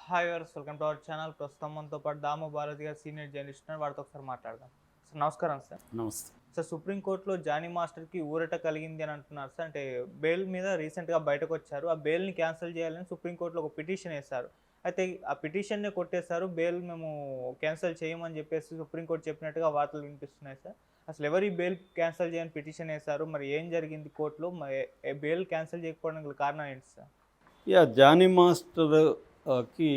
Hi viewers, welcome to our channel. ప్రస్తుతం మనతో పాటు దాము భారతి గారు సీనియర్ జర్నలిస్ట్ ఉన్నారు. వారితో ఒకసారి మాట్లాడదాం. సార్ నమస్కారం సార్. నమస్తే. సార్, సుప్రీంకోర్టులో జానీ మాస్టర్కి ఊరట కలిగింది అని అంటున్నారు సార్. అంటే బెయిల్ మీద రీసెంట్గా బయటకు వచ్చారు. ఆ బెయిల్ని క్యాన్సిల్ చేయాలని సుప్రీంకోర్టులో ఒక పిటిషన్ వేశారు. అయితే ఆ పిటిషన్నే కొట్టేశారు. బెయిల్ మేము క్యాన్సిల్ చేయమని చెప్పేసి సుప్రీంకోర్టు చెప్పినట్టుగా వార్తలు వినిపిస్తున్నాయి సార్. అసలు ఎవరు ఈ బెయిల్ క్యాన్సిల్ చేయని పిటిషన్ వేశారు? మరి ఏం జరిగింది కోర్టులో? బెయిల్ క్యాన్సిల్ చేయకపోవడానికి కారణం ఏంటి సార్? జానీ మాస్టర్ కి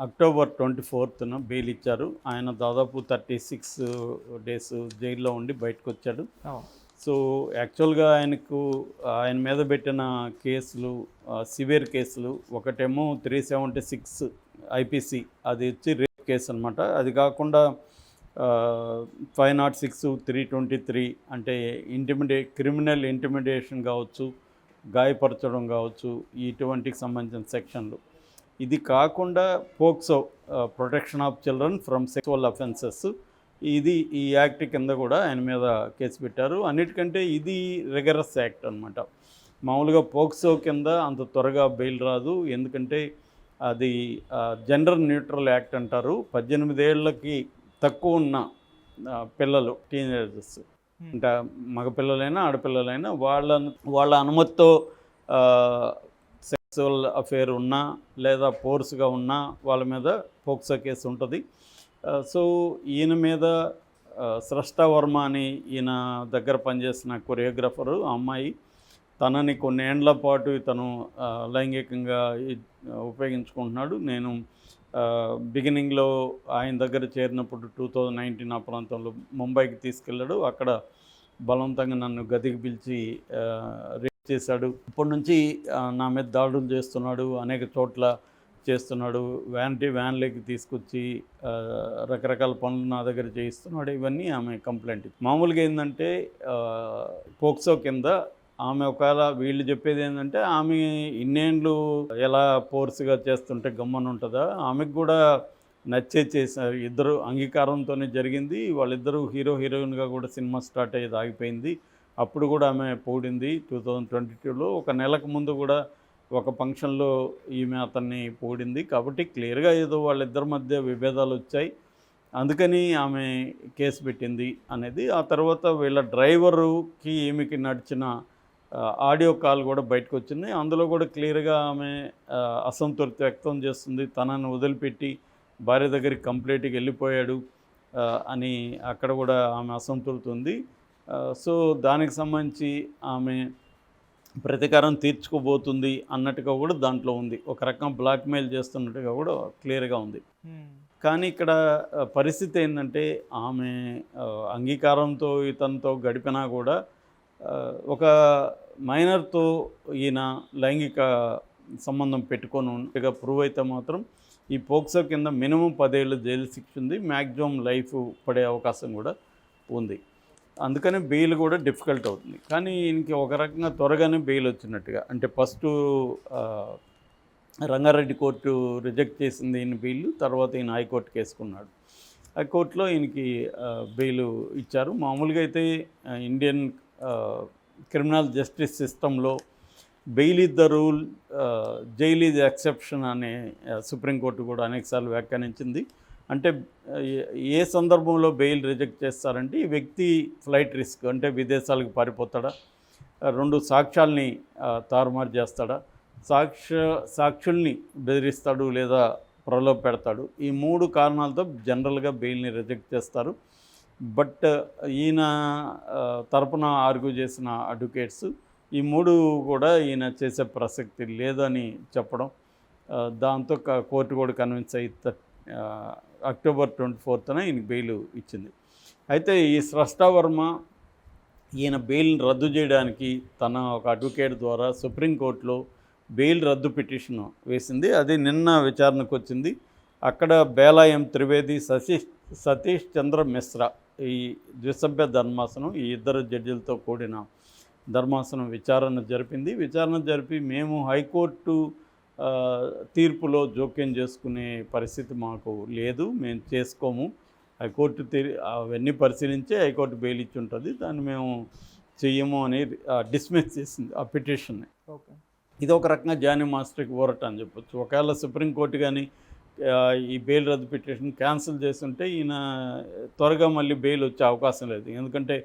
అక్టోబర్ 24న బెయిల్ ఇచ్చారు. ఆయన దాదాపు 36 డేస్ జైల్లో ఉండి బయటకు వచ్చాడు. సో యాక్చువల్గా ఆయన మీద పెట్టిన కేసులు సివియర్ కేసులు, ఒకటేమో 376 ఐపీసీ, అది వచ్చి రేప్ కేసు అనమాట. అది కాకుండా 506, 323 అంటే క్రిమినల్ ఇంటిమిడేషన్ కావచ్చు, గాయపరచడం కావచ్చు, ఇటువంటికి సంబంధించిన సెక్షన్లు. ఇది కాకుండా POCSO, protection of children from sexual offences, ఈ యాక్ట్ కింద కూడా ఆయన మీద కేసు పెట్టారు. అన్నిటికంటే ఇది రిగరస్ యాక్ట్ అనమాట. మామూలుగా పోక్సో కింద అంత త్వరగా బెయిల్ రాదు, ఎందుకంటే అది జెండర్ న్యూట్రల్ యాక్ట్ అంటారు. 18 ఏళ్ళకి తక్కువ ఉన్న పిల్లలు, టీనేజర్స్, అంటే మగపిల్లలైనా ఆడపిల్లలైనా వాళ్ళ అనుమతితో సెక్సువల్ అఫేర్ ఉన్నా లేదా ఫోర్స్గా ఉన్నా వాళ్ళ మీద పోక్సో కేసు ఉంటుంది. సో ఈయన మీద స్రష్టా వర్మ అని ఈయన దగ్గర పనిచేసిన కొరియోగ్రాఫరు, ఆ అమ్మాయి, తనని కొన్ని ఏండ్ల పాటు ఇతను లైంగికంగా ఉపయోగించుకుంటున్నాడు. నేను బిగినింగ్లో ఆయన దగ్గర చేరినప్పుడు 2019 ఆ ప్రాంతంలో ముంబైకి తీసుకెళ్ళాడు. అక్కడ బలవంతంగా నన్ను గదికి పిలిచి రేప్ చేశాడు. ఇప్పటి నుంచి నా మీద దాడులు చేస్తున్నాడు, అనేక చోట్ల చేస్తున్నాడు, వ్యాన్లోకి తీసుకొచ్చి రకరకాల పనులు నా దగ్గర చేయిస్తున్నాడు. ఇవన్నీ ఆమె కంప్లైంట్. మామూలుగా ఏంటంటే పోక్సో కింద ఆమె ఒకవేళ వీళ్ళు చెప్పేది ఏంటంటే ఆమె ఇన్నేళ్ళు ఎలా ఫోర్స్గా చేస్తుంటే గమ్మని ఉంటుందా, ఆమెకు కూడా నచ్చే చేశారు. ఇద్దరు అంగీకారంతోనే జరిగింది. వాళ్ళిద్దరూ హీరోయిన్గా కూడా సినిమా స్టార్ట్ అయ్యేది ఆగిపోయింది. అప్పుడు కూడా ఆమె పోడింది 2022లో. ఒక నెలకు ముందు కూడా ఒక ఫంక్షన్లో ఈమె అతన్ని పోడింది. కాబట్టి క్లియర్గా ఏదో వాళ్ళిద్దరి మధ్య విభేదాలు వచ్చాయి, అందుకని ఆమె కేసు పెట్టింది అనేది. ఆ తర్వాత వీళ్ళ డ్రైవరుకి ఈమెకి నడిచిన ఆడియో కాల్ కూడా బయటకు వచ్చింది. అందులో కూడా క్లియర్గా ఆమె అసంతృప్తి వ్యక్తం చేస్తుంది. తనను వదిలిపెట్టి భార్య దగ్గరికి కంప్లీట్గా వెళ్ళిపోయాడు అని అక్కడ కూడా ఆమె అసంతృప్తి ఉంది. సో దానికి సంబంధించి ఆమె ప్రతీకారం తీర్చుకోబోతుంది అన్నట్టుగా కూడా దాంట్లో ఉంది. ఒక రకం బ్లాక్మెయిల్ చేస్తున్నట్టుగా కూడా క్లియర్గా ఉంది. కానీ ఇక్కడ పరిస్థితి ఏంటంటే ఆమె అంగీకారంతో ఇతనితో గడిపినా కూడా ఒక మైనర్తో ఈయన లైంగిక సంబంధం పెట్టుకొని ఉన్నట్టుగా ప్రూవ్ అయితే మాత్రం ఈ పోక్సో కింద మినిమం 10 ఏళ్ళు జైలు శిక్ష ఉంది, మ్యాక్సిమం లైఫ్ పడే అవకాశం కూడా ఉంది. అందుకని బెయిల్ కూడా డిఫికల్ట్ అవుతుంది. కానీ ఈయనకి ఒక రకంగా త్వరగానే బెయిల్ వచ్చినట్టుగా, అంటే ఫస్ట్ రంగారెడ్డి కోర్టు రిజెక్ట్ చేసింది ఈయన బెయిల్, తర్వాత ఈయన హైకోర్టు కేసుకున్నాడు. హైకోర్టులో ఈయనకి బెయిల్ ఇచ్చారు. మామూలుగా అయితే ఇండియన్ క్రిమినల్ జస్టిస్ సిస్టంలో bail is the rule, jail is exception అనే సుప్రీంకోర్టు కూడా అనేకసార్లు వ్యాఖ్యానించింది. అంటే ఏ సందర్భంలో బెయిల్ రిజెక్ట్ చేస్తారంటే ఈ వ్యక్తి ఫ్లైట్ రిస్క్, అంటే విదేశాలకు పారిపోతాడా, 2 సాక్ష్యాల్ని తారుమారు చేస్తాడా, సాక్షుల్ని బెదిరిస్తాడు లేదా ప్రలోభ పెడతాడు. ఈ 3 కారణాలతో జనరల్గా బెయిల్ని రిజెక్ట్ చేస్తారు. బట్ ఈయన తరపున ఆర్గ్యూ చేసిన అడ్వకేట్స్ ఈ 3 కూడా ఈయన చేసే ప్రసక్తి లేదని చెప్పడం, దాంతో కోర్టు కూడా కన్విన్స్ అయ్యి అక్టోబర్ 24న ఈయన బెయిల్ ఇచ్చింది. అయితే ఈ స్రష్టా వర్మ ఈయన బెయిల్ని రద్దు చేయడానికి తన ఒక అడ్వకేట్ ద్వారా సుప్రీంకోర్టులో బెయిల్ రద్దు పిటిషన్ వేసింది. అది నిన్న విచారణకు వచ్చింది. అక్కడ బేలాయం త్రివేది, సతీష్ చంద్ర మిశ్రా, ఈ ద్విసభ్య ధర్మాసనం, ఈ 2 జడ్జిలతో కూడిన ధర్మాసనం విచారణ జరిపి మేము హైకోర్టు తీర్పులో జోక్యం చేసుకునే పరిస్థితి మాకు లేదు, మేము చేసుకోము, హైకోర్టు అవన్నీ పరిశీలించి హైకోర్టు బెయిల్ ఇచ్చి ఉంటుంది, దాన్ని మేము చెయ్యము అని డిస్మిస్ చేసింది ఆ పిటిషన్ని. ఓకే. ఇది ఒక రకంగా జానీ మాస్టర్కి ఊరట అని చెప్పొచ్చు. ఒకవేళ సుప్రీంకోర్టు కానీ ఈ బెయిల్ రద్దు పిటిషన్ క్యాన్సిల్ చేస్తుంటే ఈయన త్వరగా మళ్ళీ బెయిల్ వచ్చే అవకాశం లేదు. ఎందుకంటే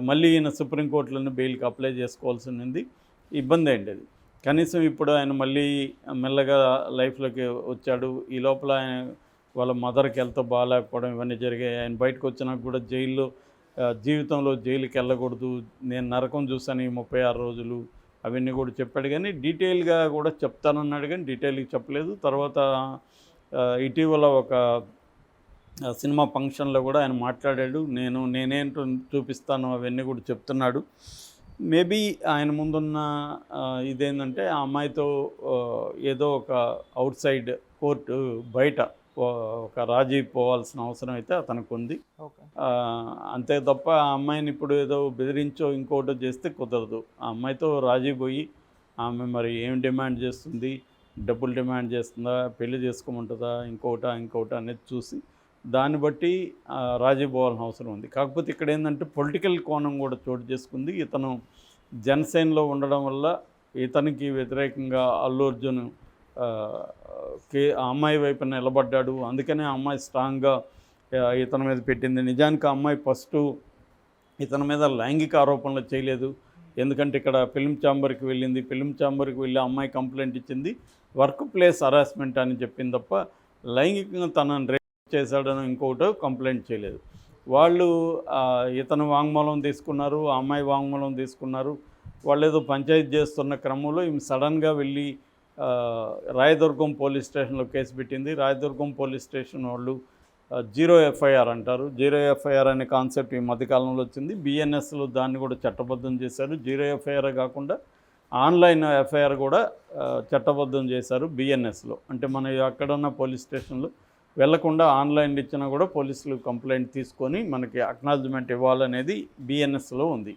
మళ్ళీ ఈయన సుప్రీంకోర్టులోనే బెయిల్కి అప్లై చేసుకోవాల్సి ఉంది. ఇబ్బంది అయింది అది. కనీసం ఇప్పుడు ఆయన మళ్ళీ మెల్లగా లైఫ్లోకి వచ్చాడు. ఈ లోపల ఆయన వాళ్ళ మదర్కి హెల్త్ బాగాలేకపోవడం ఇవన్నీ జరిగాయి. ఆయన బయటకు వచ్చినాక కూడా జైల్లో జీవితంలో జైలుకి వెళ్ళకూడదు, నేను నరకం చూశాను ఈ 36 రోజులు అవన్నీ కూడా చెప్పాడు. కానీ డీటెయిల్గా కూడా చెప్తానన్నాడు, కానీ డీటెయిల్గా చెప్పలేదు. తర్వాత ఇటీవల ఒక సినిమా ఫంక్షన్లో కూడా ఆయన మాట్లాడాడు, నేనేంటో చూపిస్తాను అవన్నీ కూడా చెప్తున్నాడు. మేబీ ఆయన ముందున్న ఇదేంటంటే ఆ అమ్మాయితో ఏదో ఒక అవుట్ సైడ్ కోర్టు బయట ఒక రాజీ పోవాల్సిన అవసరం అయితే అతనికి ఉంది. అంతే తప్ప ఆ అమ్మాయిని ఇప్పుడు ఏదో బెదిరించో ఇంకోటో చేస్తే కుదరదు. ఆ అమ్మాయితో రాజీ పోయి ఆమె మరి ఏం డిమాండ్ చేస్తుంది, డబ్బులు డిమాండ్ చేస్తుందా, పెళ్లి చేసుకోమంటుందా, ఇంకోట అనేది చూసి దాన్ని బట్టి రాజీ పోవాల్సిన అవసరం ఉంది. కాకపోతే ఇక్కడ ఏంటంటే పొలిటికల్ కోణం కూడా చోటు చేసుకుంది. ఇతను జనసేనలో ఉండడం వల్ల ఇతనికి వ్యతిరేకంగా అల్లు అర్జున్ ఆ అమ్మాయి వైపున నిలబడ్డాడు. అందుకనే ఆ అమ్మాయి స్ట్రాంగ్గా ఇతని మీద పెట్టింది. నిజానికి ఆ అమ్మాయి ఫస్ట్ ఇతని మీద లైంగిక ఆరోపణలు చేయలేదు. ఎందుకంటే ఇక్కడ ఫిల్మ్ ఛాంబర్కి వెళ్ళింది. ఫిల్మ్ ఛాంబర్కి వెళ్ళి ఆ అమ్మాయి కంప్లైంట్ ఇచ్చింది, వర్క్ ప్లేస్ హరాస్మెంట్ అని చెప్పింది తప్ప లైంగికంగా తనని రేప్ చేశాడని ఇంకోటో కంప్లైంట్ చేయలేదు. వాళ్ళు ఇతను వాంగ్మూలం తీసుకున్నారు, ఆ అమ్మాయి వాంగ్మూలం తీసుకున్నారు. వాళ్ళు ఏదో పంచాయతీ చేస్తున్న క్రమంలో ఈమె సడన్గా వెళ్ళి రాయదుర్గం పోలీస్ స్టేషన్లో కేసు పెట్టింది. రాయదుర్గం పోలీస్ స్టేషన్ వాళ్ళు 0 FIR అంటారు. 0 FIR అనే కాన్సెప్ట్ ఈ మధ్యకాలంలో వచ్చింది. బిఎన్ఎస్లో దాన్ని కూడా చట్టబద్ధం చేశారు. 0 FIR కాకుండా ఆన్లైన్ FIR కూడా చట్టబద్ధం చేశారు బిఎన్ఎస్లో. అంటే మనం ఎక్కడన్నా పోలీస్ స్టేషన్లో వెళ్లకుండా ఆన్లైన్ ఇచ్చినా కూడా పోలీసులు కంప్లైంట్ తీసుకొని మనకి అక్నాలజ్మెంట్ ఇవ్వాలనేది బిఎన్ఎస్లో ఉంది.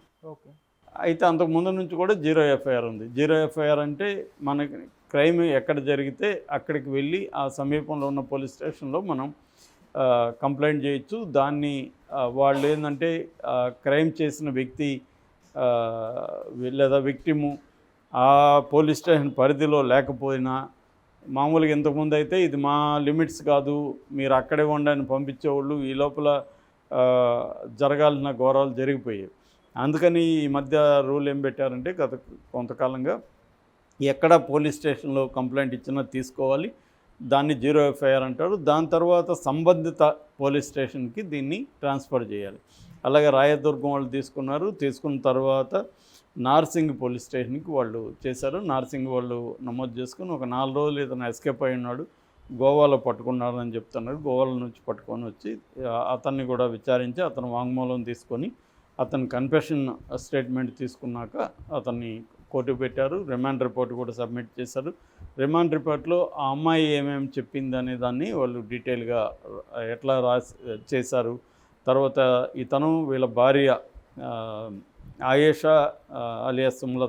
అయితే అంతకుముందు నుంచి కూడా 0 FIR ఉంది. 0 FIR అంటే మనకి క్రైమ్ ఎక్కడ జరిగితే అక్కడికి వెళ్ళి ఆ సమీపంలో ఉన్న పోలీస్ స్టేషన్లో మనం కంప్లైంట్ చేయొచ్చు. దాన్ని వాళ్ళు ఏంటంటే క్రైమ్ చేసిన వ్యక్తి లేదా విక్టిము ఆ పోలీస్ స్టేషన్ పరిధిలో లేకపోయినా, మామూలుగా ఇంతకుముందు అయితే ఇది మా లిమిట్స్ కాదు, మీరు అక్కడే ఉండని పంపించేవాళ్ళు, ఈ లోపల జరగాల్సిన ఘోరాలు జరిగిపోయాయి. అందుకని ఈ మధ్య రూల్ ఏం పెట్టారంటే గత కొంతకాలంగా ఎక్కడ పోలీస్ స్టేషన్లో కంప్లైంట్ ఇచ్చినా తీసుకోవాలి, దాన్ని 0 FIR అంటారు. దాని తర్వాత సంబంధిత పోలీస్ స్టేషన్కి దీన్ని ట్రాన్స్ఫర్ చేయాలి. అలాగే రాయదుర్గం వాళ్ళు తీసుకున్న తర్వాత నార్సింగ్ పోలీస్ స్టేషన్కి వాళ్ళు చేశారు. నార్సింగ్ వాళ్ళు నమోదు చేసుకుని ఒక 4 రోజులు ఇతను ఎస్కేప్ అయి ఉన్నాడు, గోవాలో పట్టుకున్నారని చెప్తున్నారు. గోవాల నుంచి పట్టుకొని వచ్చి అతన్ని కూడా విచారించి అతను వాంగ్మూలం తీసుకొని అతను కన్ఫెషన్ స్టేట్మెంట్ తీసుకున్నాక అతన్ని కోర్టు పెట్టారు. రిమాండ్ రిపోర్ట్ కూడా సబ్మిట్ చేశారు. రిమాండ్ రిపోర్ట్లో ఆ అమ్మాయి ఏమేమి చెప్పింది అనే దాన్ని వాళ్ళు డీటెయిల్గా ఎట్లా చేశారు. తర్వాత ఇతను వీళ్ళ భార్య ఆయేషా అలియాస్ సుమలత